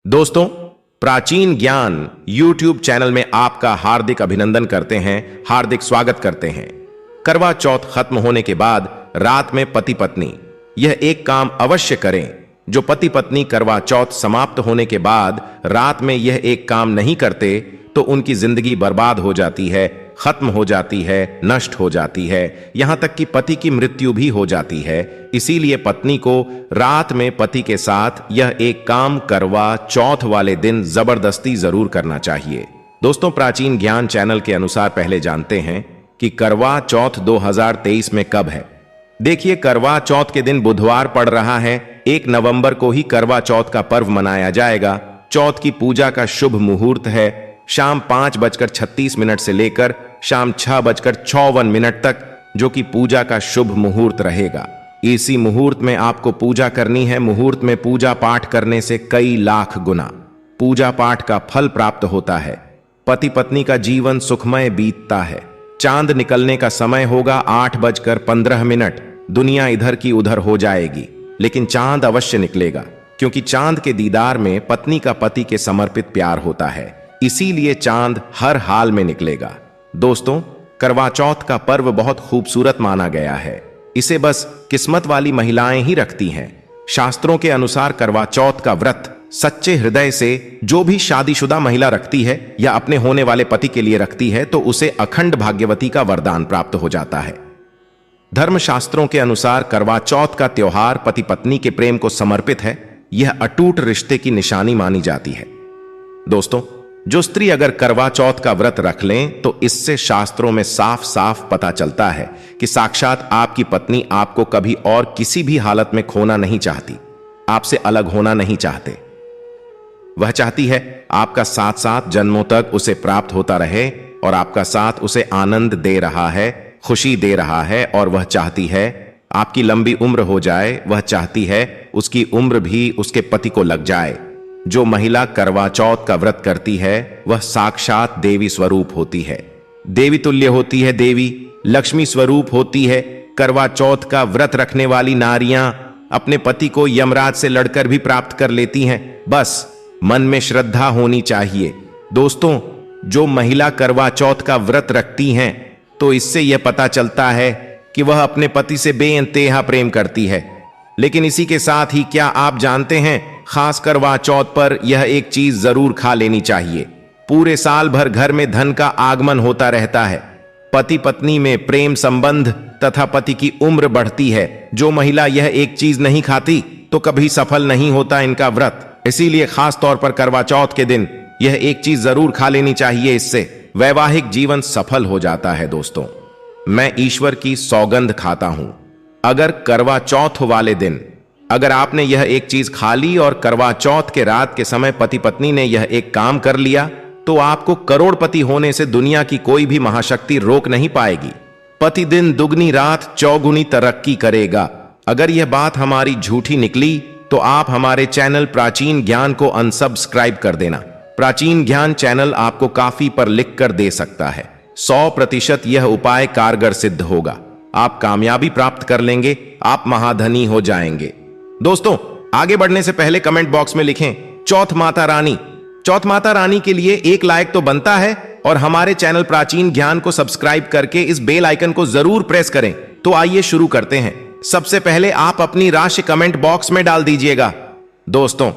दोस्तों, प्राचीन ज्ञान YouTube चैनल में आपका हार्दिक अभिनंदन करते हैं, हार्दिक स्वागत करते हैं। करवा चौथ खत्म होने के बाद रात में पति पत्नी यह एक काम अवश्य करें। जो पति पत्नी करवा चौथ समाप्त होने के बाद रात में यह एक काम नहीं करते तो उनकी जिंदगी बर्बाद हो जाती है, खत्म हो जाती है, नष्ट हो जाती है, यहां तक कि पति की मृत्यु भी हो जाती है। इसीलिए पत्नी को रात में पति के साथ यह एक काम करवा चौथ वाले दिन जबरदस्ती जरूर करना चाहिए। दोस्तों, प्राचीन ज्ञान चैनल के अनुसार पहले जानते हैं कि करवा चौथ 2023 में कब है। देखिए, करवा चौथ के दिन बुधवार पड़ रहा है। 1 नवंबर को ही करवा चौथ का पर्व मनाया जाएगा। चौथ की पूजा का शुभ मुहूर्त है शाम 5:36 से लेकर शाम 6:54 तक, जो कि पूजा का शुभ मुहूर्त रहेगा। इसी मुहूर्त में आपको पूजा करनी है। मुहूर्त में पूजा पाठ करने से कई लाख गुना पूजा पाठ का फल प्राप्त होता है। पति पत्नी का जीवन सुखमय बीतता है। चांद निकलने का समय होगा 8:15। दुनिया इधर की उधर हो जाएगी, लेकिन चांद अवश्य निकलेगा, क्योंकि चांद के दीदार में पत्नी का पति के समर्पित प्यार होता है। इसीलिए चांद हर हाल में निकलेगा। दोस्तों, करवा चौथ का पर्व बहुत खूबसूरत माना गया है। इसे बस किस्मत वाली महिलाएं ही रखती हैं। शास्त्रों के अनुसार करवा चौथ का व्रत सच्चे हृदय से जो भी शादीशुदा महिला रखती है या अपने होने वाले पति के लिए रखती है तो उसे अखंड भाग्यवती का वरदान प्राप्त हो जाता है। धर्मशास्त्रों के अनुसार करवा चौथ का त्योहार पति पत्नी के प्रेम को समर्पित है। यह अटूट रिश्ते की निशानी मानी जाती है। दोस्तों, जो स्त्री अगर करवा चौथ का व्रत रख लें तो इससे शास्त्रों में साफ साफ पता चलता है कि साक्षात आपकी पत्नी आपको कभी और किसी भी हालत में खोना नहीं चाहती, आपसे अलग होना नहीं चाहते। वह चाहती है आपका साथ साथ जन्मों तक उसे प्राप्त होता रहे और आपका साथ उसे आनंद दे रहा है, खुशी दे रहा है। और वह चाहती है आपकी लंबी उम्र हो जाए। वह चाहती है उसकी उम्र भी उसके पति को लग जाए। जो महिला करवा चौथ का व्रत करती है वह साक्षात देवी स्वरूप होती है, देवी तुल्य होती है, देवी लक्ष्मी स्वरूप होती है। करवा चौथ का व्रत रखने वाली नारियां अपने पति को यमराज से लड़कर भी प्राप्त कर लेती हैं। बस मन में श्रद्धा होनी चाहिए। दोस्तों, जो महिला करवा चौथ का व्रत रखती हैं तो इससे यह पता चलता है कि वह अपने पति से बेइंतहा प्रेम करती है। लेकिन इसी के साथ ही क्या आप जानते हैं, खास करवा चौथ पर यह एक चीज जरूर खा लेनी चाहिए। पूरे साल भर घर में धन का आगमन होता रहता है। पति पत्नी में प्रेम संबंध तथा पति की उम्र बढ़ती है। जो महिला यह एक चीज नहीं खाती तो कभी सफल नहीं होता इनका व्रत। इसीलिए खास तौर पर करवा चौथ के दिन यह एक चीज जरूर खा लेनी चाहिए। इससे वैवाहिक जीवन सफल हो जाता है। दोस्तों, मैं ईश्वर की सौगंध खाता हूं, अगर करवा चौथ वाले दिन अगर आपने यह एक चीज खा ली और करवा चौथ के रात के समय पति पत्नी ने यह एक काम कर लिया तो आपको करोड़पति होने से दुनिया की कोई भी महाशक्ति रोक नहीं पाएगी। पति दिन दुगनी रात चौगुनी तरक्की करेगा। अगर यह बात हमारी झूठी निकली तो आप हमारे चैनल प्राचीन ज्ञान को अनसब्सक्राइब कर देना। प्राचीन ज्ञान चैनल आपको काफी पर लिख कर दे सकता है। 100% यह उपाय कारगर सिद्ध होगा। आप कामयाबी प्राप्त कर लेंगे, आप महाधनी हो जाएंगे। दोस्तों, आगे बढ़ने से पहले कमेंट बॉक्स में लिखें चौथ माता रानी। चौथ माता रानी के लिए एक लाइक तो बनता है और हमारे चैनल प्राचीन ज्ञान को सब्सक्राइब करके इस बेल आइकन को जरूर प्रेस करें। तो आइए शुरू करते हैं। सबसे पहले आप अपनी राशि कमेंट बॉक्स में डाल दीजिएगा। दोस्तों,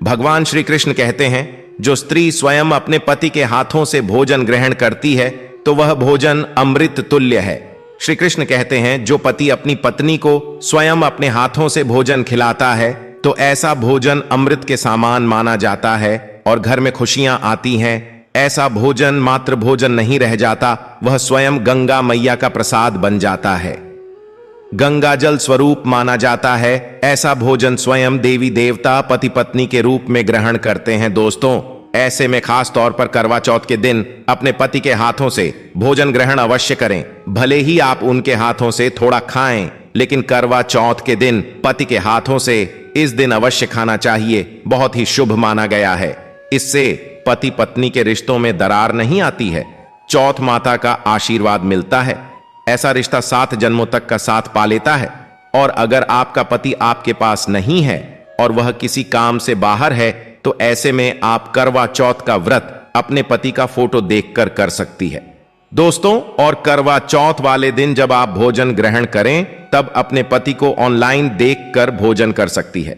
भगवान श्री कृष्ण कहते हैं, जो स्त्री स्वयं अपने पति के हाथों से भोजन ग्रहण करती है तो वह भोजन अमृत तुल्य है। श्री कृष्ण कहते हैं, जो पति अपनी पत्नी को स्वयं अपने हाथों से भोजन खिलाता है तो ऐसा भोजन अमृत के समान माना जाता है और घर में खुशियां आती हैं। ऐसा भोजन मात्र भोजन नहीं रह जाता, वह स्वयं गंगा मैया का प्रसाद बन जाता है, गंगा जल स्वरूप माना जाता है। ऐसा भोजन स्वयं देवी देवता पति पत्नी के रूप में ग्रहण करते हैं। दोस्तों, ऐसे में खास तौर पर करवा चौथ के दिन अपने पति के हाथों से भोजन ग्रहण अवश्य करें। भले ही आप उनके हाथों से थोड़ा खाएं, लेकिन करवा चौथ के दिन पति के हाथों से इस दिन अवश्य खाना चाहिए। बहुत ही शुभ माना गया है। इससे पति पत्नी के रिश्तों में दरार नहीं आती है, चौथ माता का आशीर्वाद मिलता है। ऐसा रिश्ता 7 जन्मों तक का साथ पा लेता है। और अगर आपका पति आपके पास नहीं है और वह किसी काम से बाहर है तो ऐसे में आप करवा चौथ का व्रत अपने पति का फोटो देखकर कर सकती है दोस्तों। और करवा चौथ वाले दिन जब आप भोजन ग्रहण करें तब अपने पति को ऑनलाइन देखकर भोजन कर सकती है।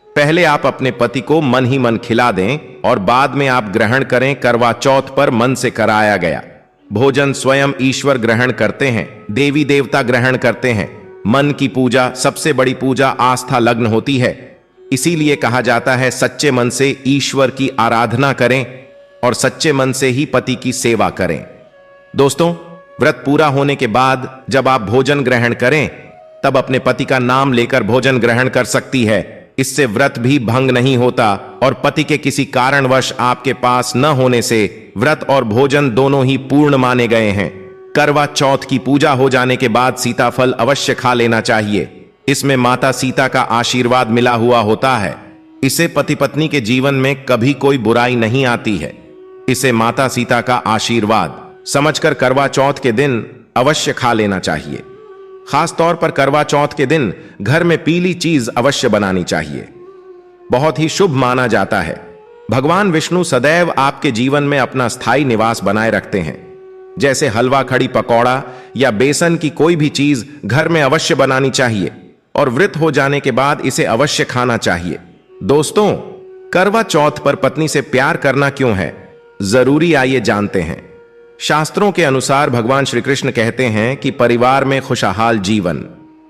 पहले आप अपने पति को मन ही मन खिला दें और बाद में आप ग्रहण करें। करवा चौथ पर मन से कराया गया भोजन स्वयं ईश्वर ग्रहण करते हैं, देवी देवता ग्रहण करते हैं। मन की पूजा सबसे बड़ी पूजा आस्था लग्न होती है। इसीलिए कहा जाता है सच्चे मन से ईश्वर की आराधना करें और सच्चे मन से ही पति की सेवा करें। दोस्तों, व्रत पूरा होने के बाद जब आप भोजन ग्रहण करें तब अपने पति का नाम लेकर भोजन ग्रहण कर सकती है। इससे व्रत भी भंग नहीं होता और पति के किसी कारणवश आपके पास न होने से व्रत और भोजन दोनों ही पूर्ण माने गए हैं। करवा चौथ की पूजा हो जाने के बाद सीताफल अवश्य खा लेना चाहिए। इसमें माता सीता का आशीर्वाद मिला हुआ होता है। इसे पति पत्नी के जीवन में कभी कोई बुराई नहीं आती है। इसे माता सीता का आशीर्वाद समझकर करवा चौथ के दिन अवश्य खा लेना चाहिए। खास तौर पर करवा चौथ के दिन घर में पीली चीज अवश्य बनानी चाहिए, बहुत ही शुभ माना जाता है। भगवान विष्णु सदैव आपके जीवन में अपना स्थायी निवास बनाए रखते हैं। जैसे हलवा, खड़ी पकौड़ा या बेसन की कोई भी चीज घर में अवश्य बनानी चाहिए और व्रत हो जाने के बाद इसे अवश्य खाना चाहिए। दोस्तों, करवा चौथ पर पत्नी से प्यार करना क्यों है जरूरी, आइए जानते हैं। शास्त्रों के अनुसार भगवान श्री कृष्ण कहते हैं कि परिवार में खुशहाल जीवन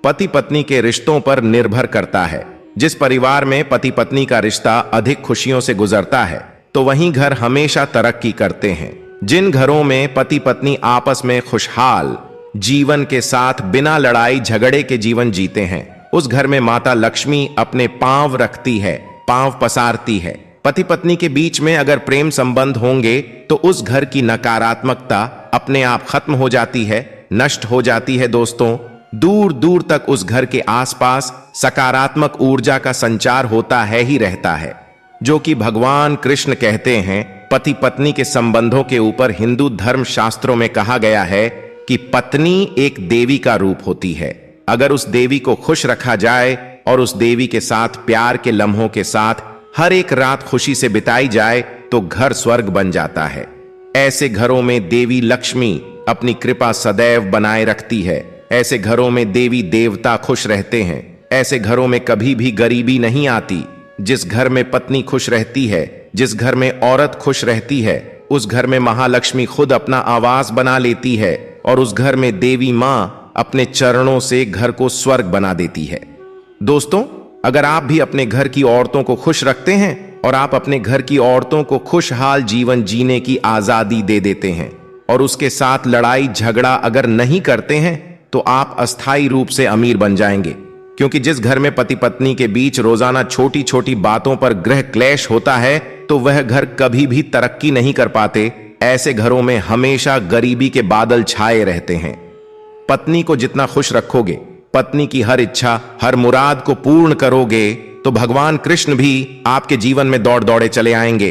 पति पत्नी के रिश्तों पर निर्भर करता है। जिस परिवार में पति पत्नी का रिश्ता अधिक खुशियों से गुजरता है तो वहीं घर हमेशा तरक्की करते हैं। जिन घरों में पति पत्नी आपस में खुशहाल जीवन के साथ बिना लड़ाई झगड़े के जीवन जीते हैं, उस घर में माता लक्ष्मी अपने पांव रखती है, पांव पसारती है। पति पत्नी के बीच में अगर प्रेम संबंध होंगे तो उस घर की नकारात्मकता अपने आप खत्म हो जाती है, नष्ट हो जाती है। दोस्तों, दूर दूर तक उस घर के आसपास सकारात्मक ऊर्जा का संचार होता है ही रहता है, जो कि भगवान कृष्ण कहते हैं। पति पत्नी के संबंधों के ऊपर हिंदू धर्म शास्त्रों में कहा गया है कि पत्नी एक देवी का रूप होती है। अगर उस देवी को खुश रखा जाए और उस देवी के साथ प्यार के लम्हों के साथ हर एक रात खुशी से बिताई जाए तो घर स्वर्ग बन जाता है। ऐसे घरों में देवी लक्ष्मी अपनी कृपा सदैव बनाए रखती है। ऐसे घरों में देवी देवता खुश रहते हैं। ऐसे घरों में कभी भी गरीबी नहीं आती। जिस घर में पत्नी खुश रहती है, जिस घर में औरत खुश रहती है, उस घर में महालक्ष्मी खुद अपना आवास बना लेती है और उस घर में देवी मां अपने चरणों से घर को स्वर्ग बना देती है। दोस्तों, अगर आप भी अपने घर की औरतों को खुश रखते हैं और आप अपने घर की औरतों को खुशहाल जीवन जीने की आजादी दे देते हैं और उसके साथ लड़ाई झगड़ा अगर नहीं करते हैं तो आप अस्थायी रूप से अमीर बन जाएंगे। क्योंकि जिस घर में पति पत्नी के बीच रोजाना छोटी छोटी बातों पर गृह क्लेश होता है तो वह घर कभी भी तरक्की नहीं कर पाते। ऐसे घरों में हमेशा गरीबी के बादल छाए रहते हैं। पत्नी को जितना खुश रखोगे, पत्नी की हर इच्छा हर मुराद को पूर्ण करोगे तो भगवान कृष्ण भी आपके जीवन में दौड़ दौड़े चले आएंगे।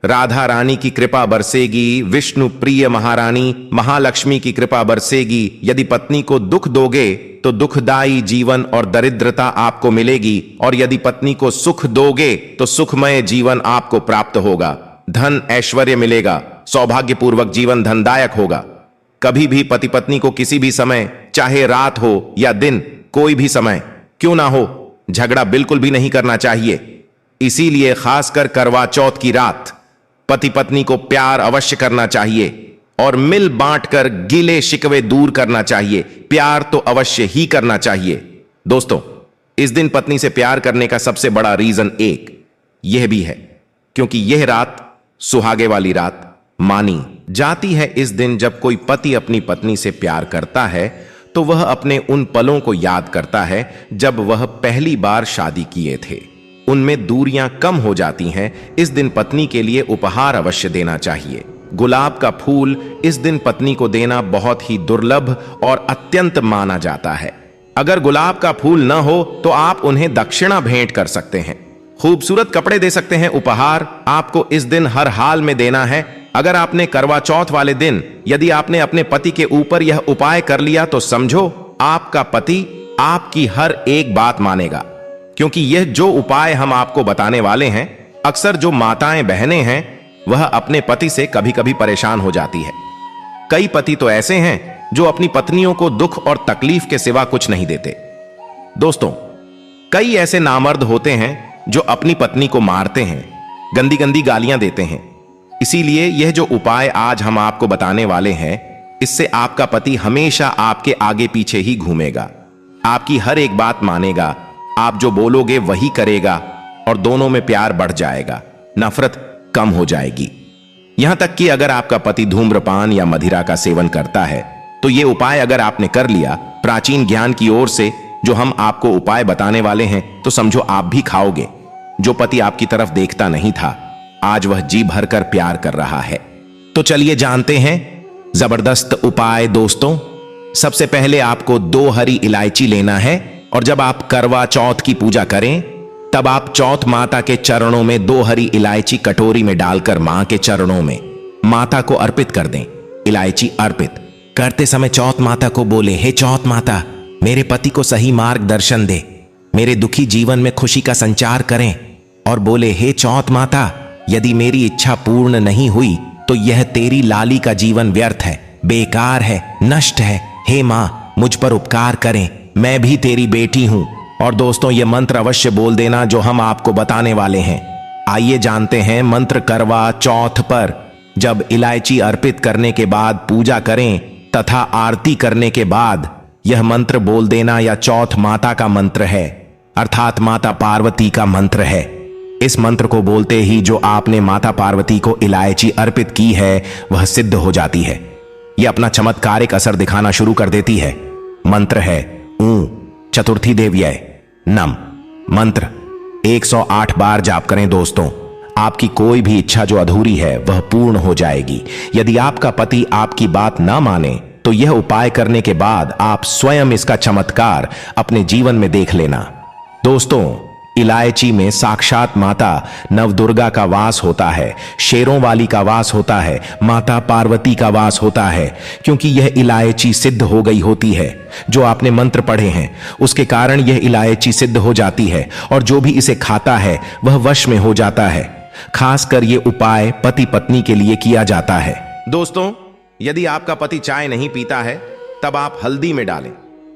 राधा रानी की कृपा बरसेगी, विष्णु प्रिय महारानी महालक्ष्मी की कृपा बरसेगी। यदि पत्नी को दुख दोगे तो दुखदायी जीवन और दरिद्रता आपको मिलेगी और यदि पत्नी को सुख दोगे तो सुखमय जीवन आपको प्राप्त होगा। धन ऐश्वर्य मिलेगा, सौभाग्यपूर्वक जीवन धनदायक होगा। कभी भी पति पत्नी को किसी भी समय, चाहे रात हो या दिन, कोई भी समय क्यों ना हो, झगड़ा बिल्कुल भी नहीं करना चाहिए। इसीलिए खासकर करवा चौथ की रात पति पत्नी को प्यार अवश्य करना चाहिए और मिल बांट कर गिले शिकवे दूर करना चाहिए। प्यार तो अवश्य ही करना चाहिए। दोस्तों, इस दिन पत्नी से प्यार करने का सबसे बड़ा रीजन एक यह भी है क्योंकि यह रात सुहागे वाली रात मानी जाती है। इस दिन जब कोई पति अपनी पत्नी से प्यार करता है तो वह अपने उन पलों को याद करता है जब वह पहली बार शादी किए थे। उनमें दूरियां कम हो जाती हैं। इस दिन पत्नी के लिए उपहार अवश्य देना चाहिए। गुलाब का फूल इस दिन पत्नी को देना बहुत ही दुर्लभ और अत्यंत माना जाता है। अगर गुलाब का फूल न हो तो आप उन्हें दक्षिणा भेंट कर सकते हैं, खूबसूरत कपड़े दे सकते हैं। उपहार आपको इस दिन हर हाल में देना है। अगर आपने करवा चौथ वाले दिन यदि आपने अपने पति के ऊपर यह उपाय कर लिया तो समझो आपका पति आपकी हर एक बात मानेगा। क्योंकि यह जो उपाय हम आपको बताने वाले हैं अक्सर जो माताएं बहनें हैं वह अपने पति से कभी कभी परेशान हो जाती है। कई पति तो ऐसे हैं जो अपनी पत्नियों को दुख और तकलीफ के सिवा कुछ नहीं देते। दोस्तों, कई ऐसे नामर्द होते हैं जो अपनी पत्नी को मारते हैं, गंदी गंदी गालियां देते हैं। इसीलिए यह जो उपाय आज हम आपको बताने वाले हैं, इससे आपका पति हमेशा आपके आगे पीछे ही घूमेगा, आपकी हर एक बात मानेगा, आप जो बोलोगे वही करेगा और दोनों में प्यार बढ़ जाएगा, नफरत कम हो जाएगी। यहां तक कि अगर आपका पति धूम्रपान या मदिरा का सेवन करता है तो यह उपाय अगर आपने कर लिया प्राचीन ज्ञान की ओर से, जो हम आपको उपाय बताने वाले हैं, तो समझो आप भी खाओगे। जो पति आपकी तरफ देखता नहीं था, आज वह जी भरकर प्यार कर रहा है। तो चलिए जानते हैं जबरदस्त उपाय। दोस्तों, सबसे पहले आपको 2 हरी इलायची लेना है और जब आप करवा चौथ की पूजा करें तब आप चौथ माता के चरणों में 2 हरी इलायची कटोरी में डालकर मां के चरणों में माता को अर्पित कर दें। इलायची अर्पित करते समय चौथ माता को बोले, हे चौथ माता, मेरे पति को सही मार्गदर्शन दे, मेरे दुखी जीवन में खुशी का संचार करें। और बोले, हे चौथ माता, यदि मेरी इच्छा पूर्ण नहीं हुई तो यह तेरी लाली का जीवन व्यर्थ है, बेकार है, नष्ट है। हे मां, मुझ पर उपकार करें, मैं भी तेरी बेटी हूं। और दोस्तों, यह मंत्र अवश्य बोल देना जो हम आपको बताने वाले हैं। आइए जानते हैं मंत्र। करवा चौथ पर जब इलायची अर्पित करने के बाद पूजा करें तथा आरती करने के बाद यह मंत्र बोल देना। यह चौथ माता का मंत्र है, अर्थात माता पार्वती का मंत्र है। इस मंत्र को बोलते ही जो आपने माता पार्वती को इलायची अर्पित की है वह सिद्ध हो जाती है। यह अपना चमत्कारिक असर दिखाना शुरू कर देती है। मंत्र है ऊ चतुर्थी देव्यय नम। मंत्र 108 बार जाप करें। दोस्तों, आपकी कोई भी इच्छा जो अधूरी है वह पूर्ण हो जाएगी। यदि आपका पति आपकी बात ना माने तो यह उपाय करने के बाद आप स्वयं इसका चमत्कार अपने जीवन में देख लेना। दोस्तों, इलायची में साक्षात माता नवदुर्गा का वास होता है, शेरों वाली का वास होता है, माता पार्वती का वास होता है। क्योंकि यह इलायची सिद्ध हो गई होती है, जो आपने मंत्र पढ़े हैं उसके कारण यह इलायची सिद्ध हो जाती है और जो भी इसे खाता है वह वश में हो जाता है। खासकर यह उपाय पति पत्नी के लिए किया जाता है। दोस्तों, यदि आपका पति चाय नहीं पीता है तब आप हल्दी में डालें,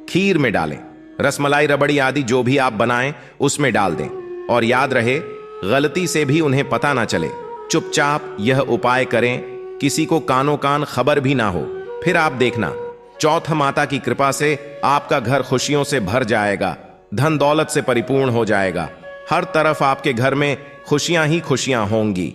खीर में डालें, रसमलाई रबड़ी आदि जो भी आप बनाएं उसमें डाल दें। और याद रहे, गलती से भी उन्हें पता ना चले, चुपचाप यह उपाय करें, किसी को कानो कान खबर भी ना हो। फिर आप देखना, चौथ माता की कृपा से आपका घर खुशियों से भर जाएगा, धन दौलत से परिपूर्ण हो जाएगा। हर तरफ आपके घर में खुशियां ही खुशियां होंगी,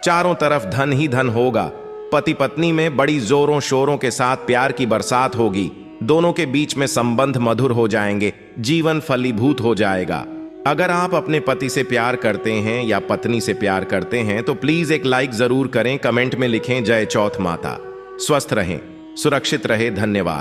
चारों तरफ धन ही धन होगा। पति पत्नी में बड़ी जोरों शोरों के साथ प्यार की बरसात होगी, दोनों के बीच में संबंध मधुर हो जाएंगे, जीवन फलीभूत हो जाएगा। अगर आप अपने पति से प्यार करते हैं या पत्नी से प्यार करते हैं तो प्लीज एक लाइक जरूर करें, कमेंट में लिखें जय चौथ माता। स्वस्थ रहें, सुरक्षित रहे। धन्यवाद।